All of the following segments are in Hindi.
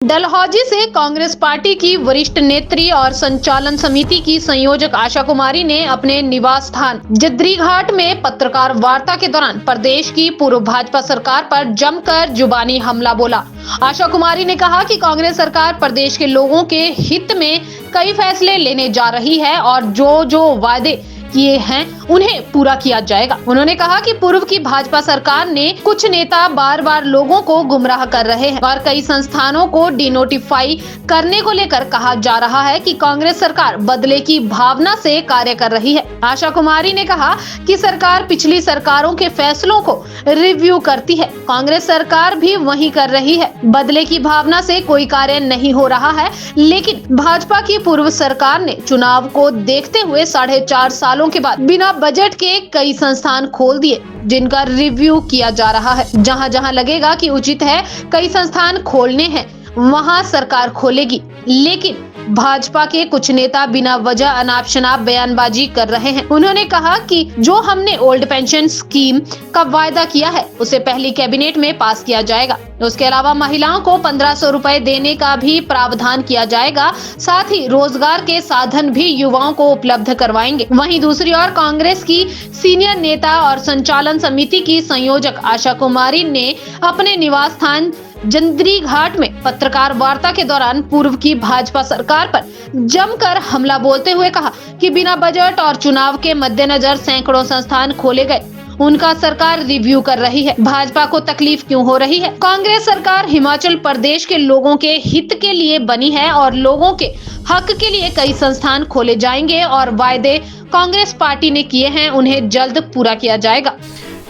डलहौजी से कांग्रेस पार्टी की वरिष्ठ नेत्री और संचालन समिति की संयोजक आशा कुमारी ने अपने निवास स्थान जद्रीघाट में पत्रकार वार्ता के दौरान प्रदेश की पूर्व भाजपा सरकार पर जमकर जुबानी हमला बोला। आशा कुमारी ने कहा कि कांग्रेस सरकार प्रदेश के लोगों के हित में कई फैसले लेने जा रही है और जो वादे किए हैं उन्हें पूरा किया जाएगा। उन्होंने कहा कि पूर्व की भाजपा सरकार ने कुछ नेता बार बार लोगों को गुमराह कर रहे हैं और कई संस्थानों को डिनोटिफाई करने को लेकर कहा जा रहा है कि कांग्रेस सरकार बदले की भावना से कार्य कर रही है। आशा कुमारी ने कहा कि सरकार पिछली सरकारों के फैसलों को रिव्यू करती है, कांग्रेस सरकार भी वही कर रही है। बदले की भावना से कोई कार्य नहीं हो रहा है, लेकिन भाजपा की पूर्व सरकार ने चुनाव को देखते हुए 4.5 सालों के बाद बिना बजट के कई संस्थान खोल दिए, जिनका रिव्यू किया जा रहा है। जहां जहां लगेगा कि उचित है कई संस्थान खोलने हैं, वहां सरकार खोलेगी, लेकिन भाजपा के कुछ नेता बिना वजह अनाप शनाप बयानबाजी कर रहे हैं। उन्होंने कहा कि जो हमने ओल्ड पेंशन स्कीम का वायदा किया है उसे पहली कैबिनेट में पास किया जाएगा। उसके अलावा महिलाओं को 1500 रुपए देने का भी प्रावधान किया जाएगा। साथ ही रोजगार के साधन भी युवाओं को उपलब्ध करवाएंगे। वहीं दूसरी ओर कांग्रेस की सीनियर नेता और संचालन समिति की संयोजक आशा कुमारी ने अपने निवास स्थान जद्रीघाट में पत्रकार वार्ता के दौरान पूर्व की भाजपा सरकार पर जमकर हमला बोलते हुए कहा कि बिना बजट और चुनाव के मद्देनजर सैकड़ों संस्थान खोले गए, उनका सरकार रिव्यू कर रही है। भाजपा को तकलीफ क्यों हो रही है? कांग्रेस सरकार हिमाचल प्रदेश के लोगों के हित के लिए बनी है और लोगों के हक के लिए कई संस्थान खोले जाएंगे और वायदे कांग्रेस पार्टी ने किए हैं उन्हें जल्द पूरा किया जाएगा।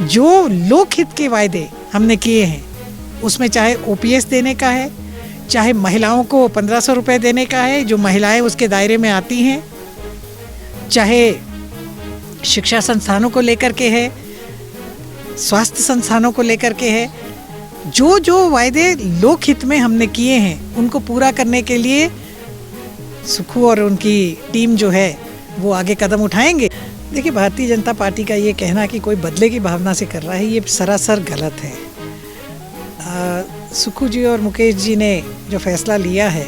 जो लोक हित के वायदे हमने किए हैं उसमें चाहे ओपीएस देने का है, चाहे महिलाओं को 1500 रुपए देने का है जो महिलाएं उसके दायरे में आती हैं, चाहे शिक्षा संस्थानों को लेकर के है, स्वास्थ्य संस्थानों को लेकर के है, जो वायदे लोक हित में हमने किए हैं उनको पूरा करने के लिए सुखू और उनकी टीम जो है वो आगे कदम उठाएंगे। देखिए, भारतीय जनता पार्टी का ये कहना कि कोई बदले की भावना से कर रहा है, ये सरासर गलत है। सुखू जी और मुकेश जी ने जो फैसला लिया है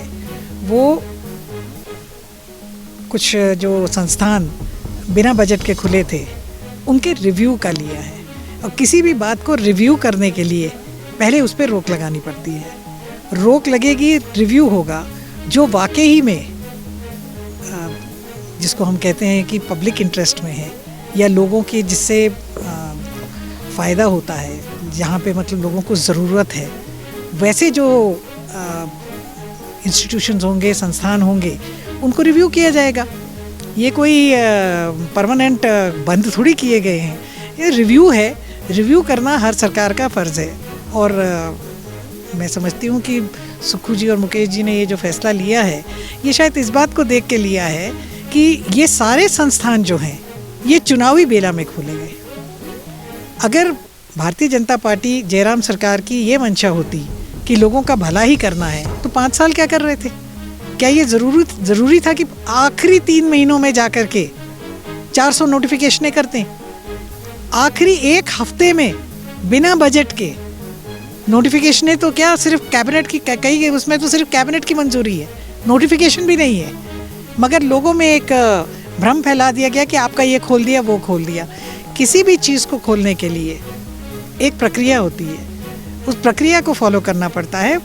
वो कुछ जो संस्थान बिना बजट के खुले थे उनके रिव्यू का लिया है, और किसी भी बात को रिव्यू करने के लिए पहले उस पर रोक लगानी पड़ती है। रोक लगेगी, रिव्यू होगा जो वाकई में जिसको हम कहते हैं कि पब्लिक इंटरेस्ट में है या लोगों की जिससे फ़ायदा होता है, जहाँ पे मतलब लोगों को ज़रूरत है, वैसे जो इंस्टीट्यूशंस होंगे, संस्थान होंगे, उनको रिव्यू किया जाएगा। ये कोई परमानेंट बंद थोड़ी किए गए हैं, ये रिव्यू है। रिव्यू करना हर सरकार का फ़र्ज़ है और मैं समझती हूँ कि सुखू जी और मुकेश जी ने ये जो फ़ैसला लिया है ये शायद इस बात को देख के लिया है कि ये सारे संस्थान जो हैं ये चुनावी बेला में खोले गए। अगर भारतीय जनता पार्टी जयराम सरकार की ये मंशा होती कि लोगों का भला ही करना है तो 5 साल क्या कर रहे थे? क्या ये ज़रूरी था कि आखिरी 3 महीनों में जाकर के 400 नोटिफिकेशनें करते हैं? आखिरी 1 हफ्ते में बिना बजट के नोटिफिकेशनें तो क्या सिर्फ कैबिनेट की कही, उसमें तो सिर्फ कैबिनेट की मंजूरी है, नोटिफिकेशन भी नहीं है। मगर लोगों में एक भ्रम फैला दिया गया कि आपका ये खोल दिया, वो खोल दिया। किसी भी चीज़ को खोलने के लिए एक प्रक्रिया होती है, उस प्रक्रिया को फॉलो करना पड़ता है।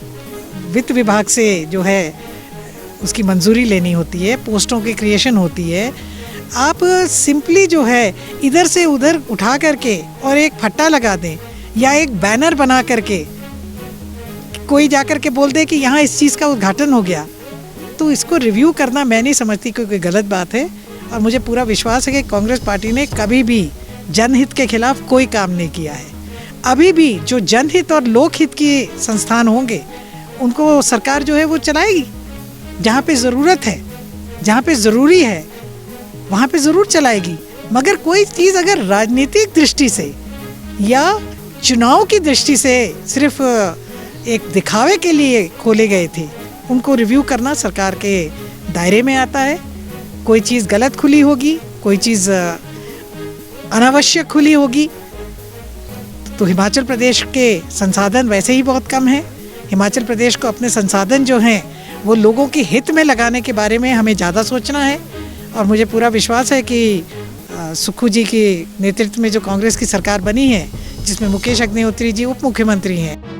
वित्त विभाग से जो है उसकी मंजूरी लेनी होती है, पोस्टों की क्रिएशन होती है। आप सिंपली जो है इधर से उधर उठा करके और एक फट्टा लगा दें या एक बैनर बना करके कोई जाकर के बोल दे कि यहाँ इस चीज़ का उद्घाटन हो गया, तो इसको रिव्यू करना मैं नहीं समझती कोई गलत बात है। और मुझे पूरा विश्वास है कि कांग्रेस पार्टी ने कभी भी जनहित के खिलाफ कोई काम नहीं किया है। अभी भी जो जनहित और लोकहित के संस्थान होंगे उनको सरकार जो है वो चलाएगी। जहाँ पे ज़रूरत है, जहाँ पे ज़रूरी है, वहाँ पे ज़रूर चलाएगी। मगर कोई चीज़ अगर राजनीतिक दृष्टि से या चुनाव की दृष्टि से सिर्फ एक दिखावे के लिए खोले गए थे, उनको रिव्यू करना सरकार के दायरे में आता है। कोई चीज़ गलत खुली होगी, कोई चीज़ अनावश्यक खुली होगी, तो हिमाचल प्रदेश के संसाधन वैसे ही बहुत कम हैं। हिमाचल प्रदेश को अपने संसाधन जो हैं वो लोगों के हित में लगाने के बारे में हमें ज़्यादा सोचना है। और मुझे पूरा विश्वास है कि सुक्खू जी के नेतृत्व में जो कांग्रेस की सरकार बनी है, जिसमें मुकेश अग्निहोत्री जी उप मुख्यमंत्री हैं,